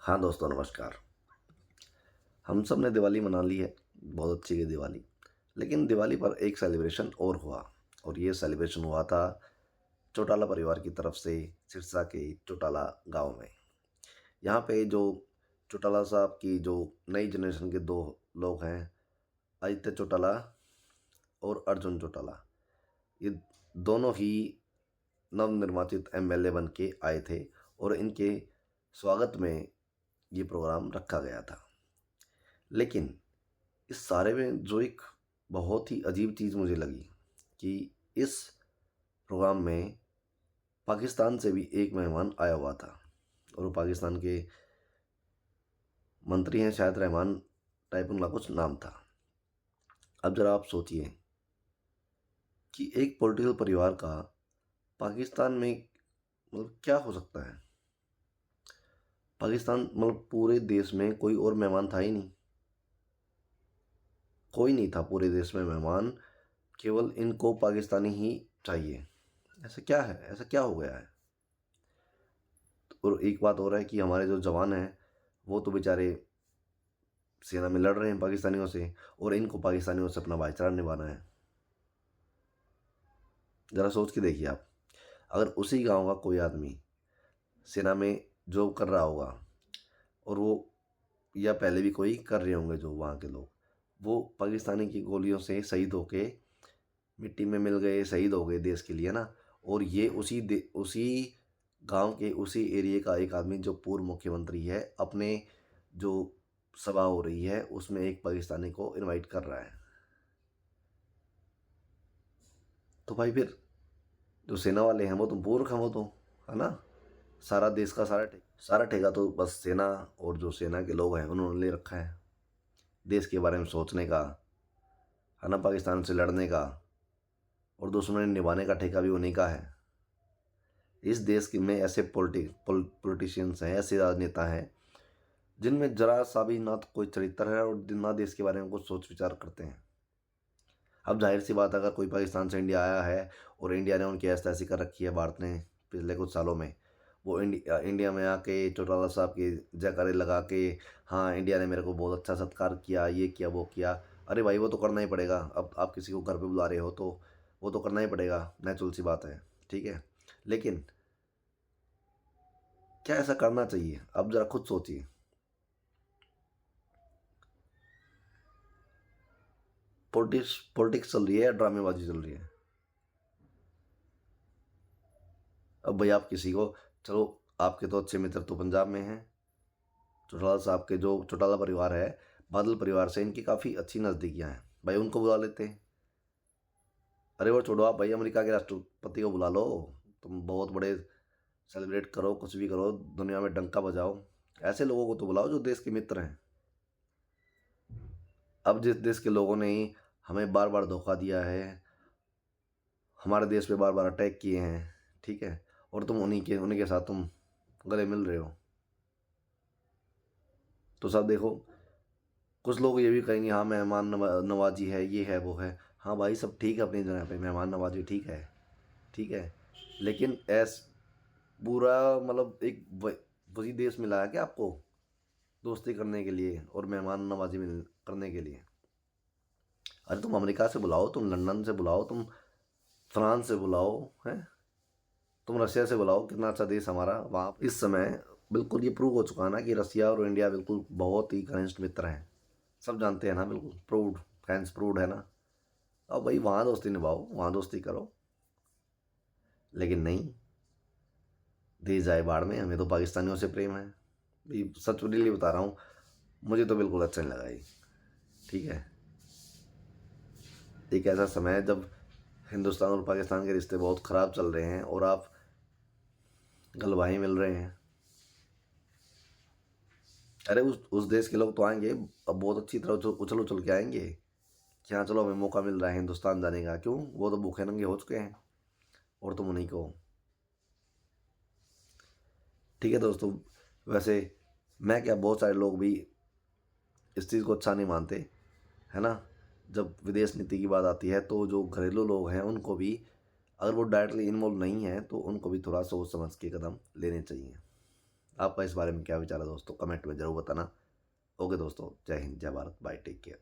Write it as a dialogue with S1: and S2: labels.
S1: हाँ दोस्तों, नमस्कार। हम सब ने दिवाली मना ली है, बहुत अच्छी गई दिवाली। लेकिन दिवाली पर एक सेलिब्रेशन और हुआ, और ये सेलिब्रेशन हुआ था चौटाला परिवार की तरफ से सिरसा के चौटाला गांव में। यहाँ पे जो चौटाला साहब की जो नई जनरेशन के दो लोग हैं, आदित्य चौटाला और अर्जुन चौटाला, ये दोनों ही नवनिर्वाचित एमएलए बन के आए थे, और इनके स्वागत में ये प्रोग्राम रखा गया था। लेकिन इस सारे में जो एक बहुत ही अजीब चीज़ मुझे लगी कि इस प्रोग्राम में पाकिस्तान से भी एक मेहमान आया हुआ था, और वो पाकिस्तान के मंत्री हैं, शायद रहमान टाइप उनका कुछ नाम था। अब जरा आप सोचिए कि एक पॉलिटिकल परिवार का पाकिस्तान में मतलब क्या हो सकता है। पाकिस्तान मतलब पूरे देश में कोई और मेहमान था ही नहीं, कोई नहीं था पूरे देश में मेहमान, केवल इनको पाकिस्तानी ही चाहिए। ऐसा क्या है, ऐसा क्या हो गया है। और एक बात और है कि हमारे जो जवान हैं वो तो बेचारे सेना में लड़ रहे हैं पाकिस्तानियों से, और इनको पाकिस्तानियों से अपना भाईचारा निभाना है। ज़रा सोच के देखिए आप, अगर उसी गांव का कोई आदमी सेना में जॉब कर रहा होगा, और वो या पहले भी कोई कर रहे होंगे जो वहाँ के लोग, वो पाकिस्तानी की गोलियों से शहीद होके मिट्टी में मिल गए, शहीद हो गए देश के लिए ना। और ये उसी गांव के उसी एरिया का एक आदमी जो पूर्व मुख्यमंत्री है, अपने जो सभा हो रही है उसमें एक पाकिस्तानी को इनवाइट कर रहा है। तो भाई फिर जो सेना वाले हैं वो तो मूर्ख हैं, वो तो है ना। सारा देश का सारा ठेका तो बस सेना और जो सेना के लोग हैं उन्होंने ले रखा है। देश के बारे में सोचने का, है ना, पाकिस्तान से लड़ने का और दुश्मनी निभाने का ठेका भी उन्हीं का है। इस देश के में ऐसे पॉलिटिशियंस हैं, ऐसे राजनेता हैं जिनमें जरा सा भी ना तो कोई चरित्र है और ना देश के बारे में कुछ सोच विचार करते हैं। अब जाहिर सी बात, अगर कोई पाकिस्तान से इंडिया आया है और इंडिया ने उनकी ऐसी तैसी कर रखी है भारत ने पिछले कुछ सालों में, वो इंडिया में आके चौटाला साहब के जयकारे लगा के, हाँ इंडिया ने मेरे को बहुत अच्छा सत्कार किया, ये किया वो किया। अरे भाई वो तो करना ही पड़ेगा। अब आप किसी को घर पे बुला रहे हो तो वो तो करना ही पड़ेगा, नेचुरल सी बात है, ठीक है। लेकिन क्या ऐसा करना चाहिए? अब जरा खुद सोचिए। पॉलिटिक्स चल रही है या ड्रामेबाजी चल रही है? अब भाई आप किसी को, चलो आपके तो अच्छे मित्र तो पंजाब में हैं, चौटाला साहब के जो चौटाला परिवार है, बादल परिवार से इनकी काफ़ी अच्छी नज़दीकियाँ हैं, भाई उनको बुला लेते हैं। अरे वो छोड़ो, आप भाई अमेरिका के राष्ट्रपति को बुला लो। तुम बहुत बड़े सेलिब्रेट करो, कुछ भी करो, दुनिया में डंका बजाओ। ऐसे लोगों को तो बुलाओ जो देश के मित्र हैं। अब जिस देश के लोगों ने ही हमें बार बार धोखा दिया है, हमारे देश पे बार बार अटैक किए हैं, ठीक है, और तुम उन्हीं के साथ तुम गले मिल रहे हो, तो सब देखो। कुछ लोग ये भी कहेंगे हाँ मेहमान नवाजी है, ये है वो है। हाँ भाई सब ठीक है अपनी जगह पे, मेहमान नवाजी ठीक है, ठीक है। लेकिन पूरा मतलब वही देश मिला है कि आपको दोस्ती करने के लिए और मेहमान नवाजी करने के लिए? अरे तुम अमेरिका से बुलाओ, तुम लंदन से बुलाओ, तुम फ्रांस से बुलाओ, हैं, तुम रशिया से बुलाओ, कितना अच्छा देश हमारा वहाँ इस समय। बिल्कुल ये प्रूव हो चुका है ना कि रशिया और इंडिया बिल्कुल बहुत ही घनिष्ठ मित्र हैं। सब जानते हैं ना, बिल्कुल प्रूव्ड, फैंस प्रूव्ड है ना। अब भाई वहाँ दोस्ती निभाओ, वहाँ दोस्ती करो। लेकिन नहीं, देश जाए बाढ़ में, हमें तो पाकिस्तानियों से प्रेम है। भाई सच रियली बता रहा हूँ, मुझे तो बिल्कुल अच्छा नहीं लगा ये, ठीक है। एक ऐसा समय है जब हिंदुस्तान और पाकिस्तान के रिश्ते बहुत ख़राब चल रहे हैं और आप गल भाई मिल रहे हैं। अरे उस देश के लोग तो आएंगे, अब बहुत अच्छी तरह उछल उछल के आएंगे कि हाँ चलो हमें मौका मिल रहा है हिंदुस्तान जाने का। क्यों? वो तो भूखे नंगे हो चुके हैं, और तुम उन्हीं को। ठीक है दोस्तों, वैसे मैं क्या, बहुत सारे लोग भी इस चीज़ को अच्छा नहीं मानते, है ना। जब विदेश नीति की बात आती है तो जो घरेलू लोग हैं उनको भी, अगर वो डायरेक्टली इन्वॉल्व नहीं है तो उनको भी थोड़ा सोच समझ के कदम लेने चाहिए। आपका इस बारे में क्या विचार है दोस्तों, कमेंट में ज़रूर बताना। ओके दोस्तों, जय हिंद, जय भारत, बाय, टेक केयर।